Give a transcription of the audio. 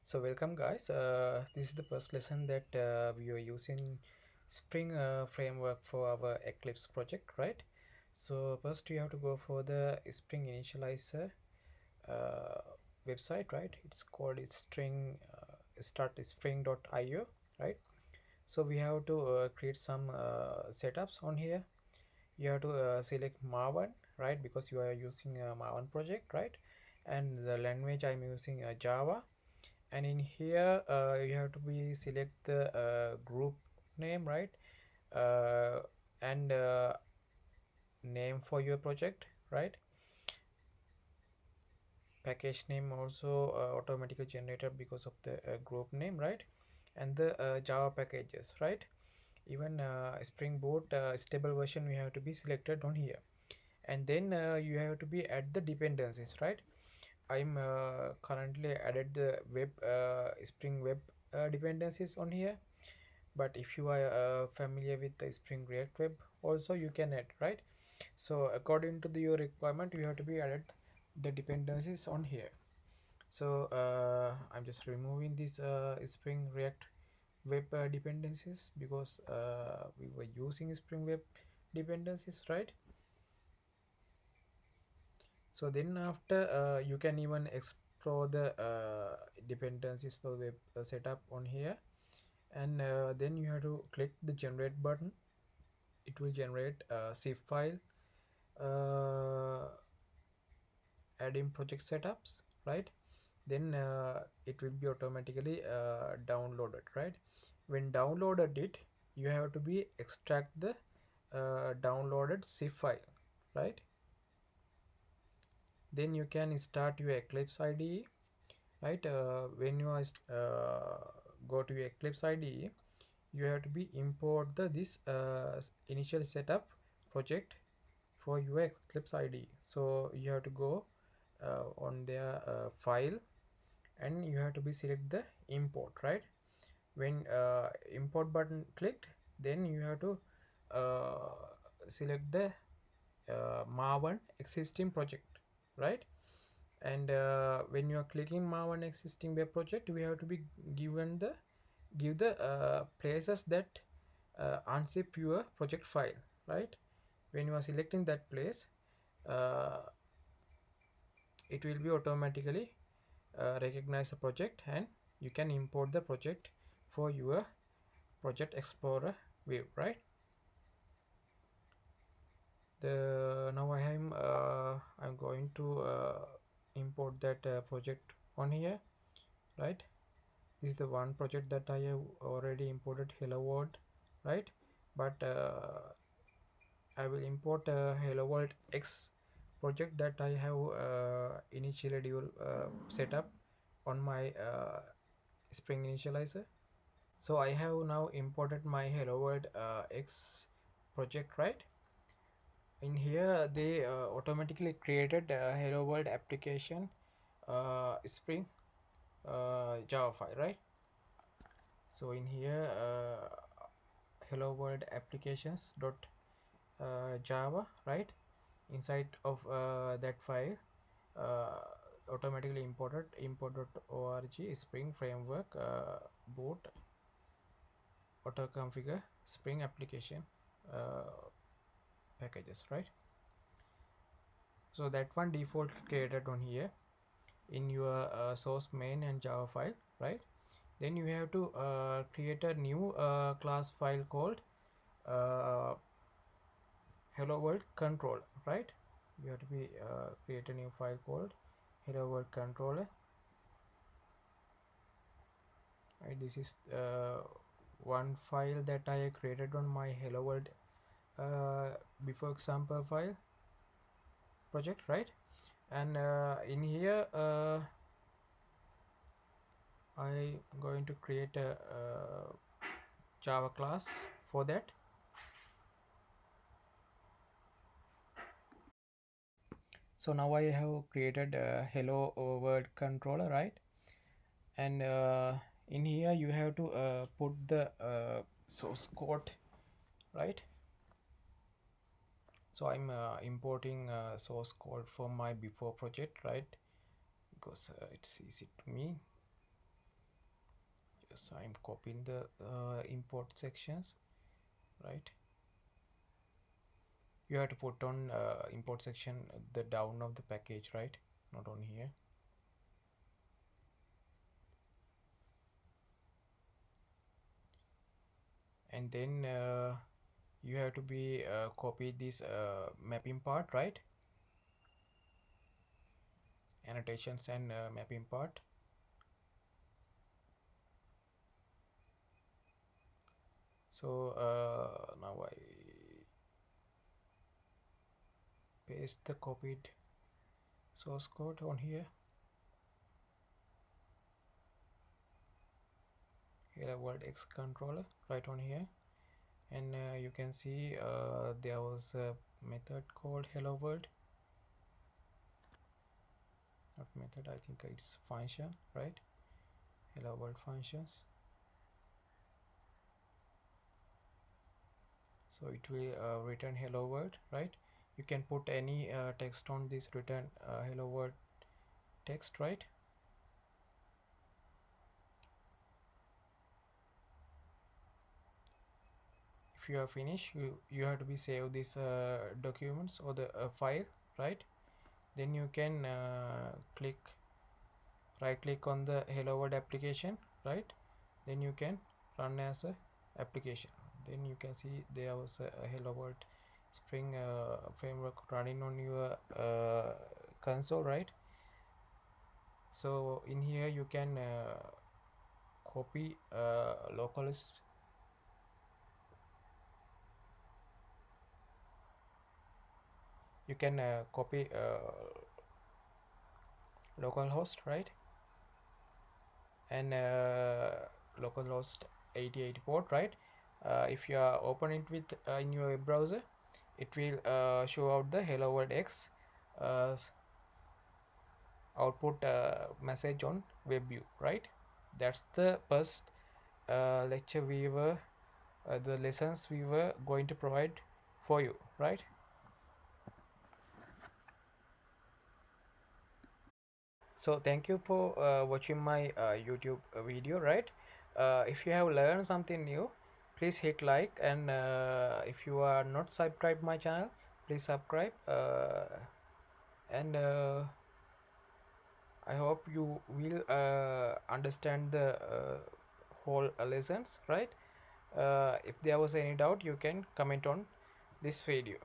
So welcome guys. This is the first lesson that we are using Spring framework for our Eclipse project, right? So first you have to go for the Spring initializer uh, website, right? It's called string startspring.io, right? So we have to create some setups on here. You have to select Maven, right? Because you are using a Maven project, right? And the language I'm using Java, and in here you have to be select the group name, right? uh, and name for your project, right? Package name also automatically generated because of the group name, right? And the Java packages, right? Even Spring Boot stable version we have to be selected on here. And then you have to be add the dependencies, right? I'm currently added the web Spring web dependencies on here, but if you are familiar with the Spring React web also you can add, right? So according to your requirement you have to be added the dependencies on here. So I'm just removing this Spring React web dependencies because we were using Spring web dependencies, right? So then after you can even explore the dependencies the web setup on here, and then you have to click the generate button. It will generate a zip file, uh, add in project setups, right? Then it will be automatically downloaded, right? When downloaded it, you have to be extract the downloaded zip file, right? Then you can start your Eclipse IDE, right? When you are go to your Eclipse IDE, you have to be import the this initial setup project for your Eclipse IDE. So you have to go on their file, and you have to be select the import, right? When import button clicked, then you have to uh, select the Maven existing project, right? And when you are clicking Maven existing web project, we have to be given the give the places that unzip your project file, right? When you are selecting that place, uh, it will be automatically recognize the project, and you can import the project for your project explorer view, right? The now I'm going to import that project on here, right? This is the one project that I have already imported, hello world, right? But I will import hello world X project that I have initially set up on my Spring initializer. So I have now imported my hello world X project, right? In here they automatically created hello world application Spring Java file, right? So in here hello world applications dot Java, right? Inside of that file uh, automatically imported import.org Spring framework boot auto configure Spring application uh, packages, right? So that one default created on here in your source main and Java file, right? Then you have to create a new class file called uh, hello world controller, right? You have to be create a new file called hello world controller, right? This is one file that I created on my hello world uh, before example file project, right? And in here I'm going to create a Java class for that. So now I have created a hello world controller, right? And in here you have to put the source code, right? So I'm importing source code from my before project, right? Because it's easy to me. so I'm copying the import sections, right? You have to put on import section the down of the package, right? Not on here. And then you have to be copy this mapping part, right? Annotations and mapping part. So now I paste the copied source code on here. Hello world X controller right on here, and you can see there was a method called hello world. Not method, I think it's function, right? Hello world functions. So it will return hello world, right? You can put any text on this return hello world text, right? If you are finished, you have to be save this documents or the file, right? Then you can right click on the hello world application, right? Then you can run as a application. Then you can see there was a hello world spring framework running on your console, right? So in here you can copy localhost. You can copy localhost, right? And localhost 8080 port, right? If you are open it with in your web browser, it will show out the hello world X output message on web view, right? That's the first lecture we were the lessons we were going to provide for you, right? So thank you for watching my YouTube video, right? If you have learned something new, please hit like, and if you are not subscribed my channel, please subscribe, and I hope you will understand the whole lessons, right? If there was any doubt, you can comment on this video.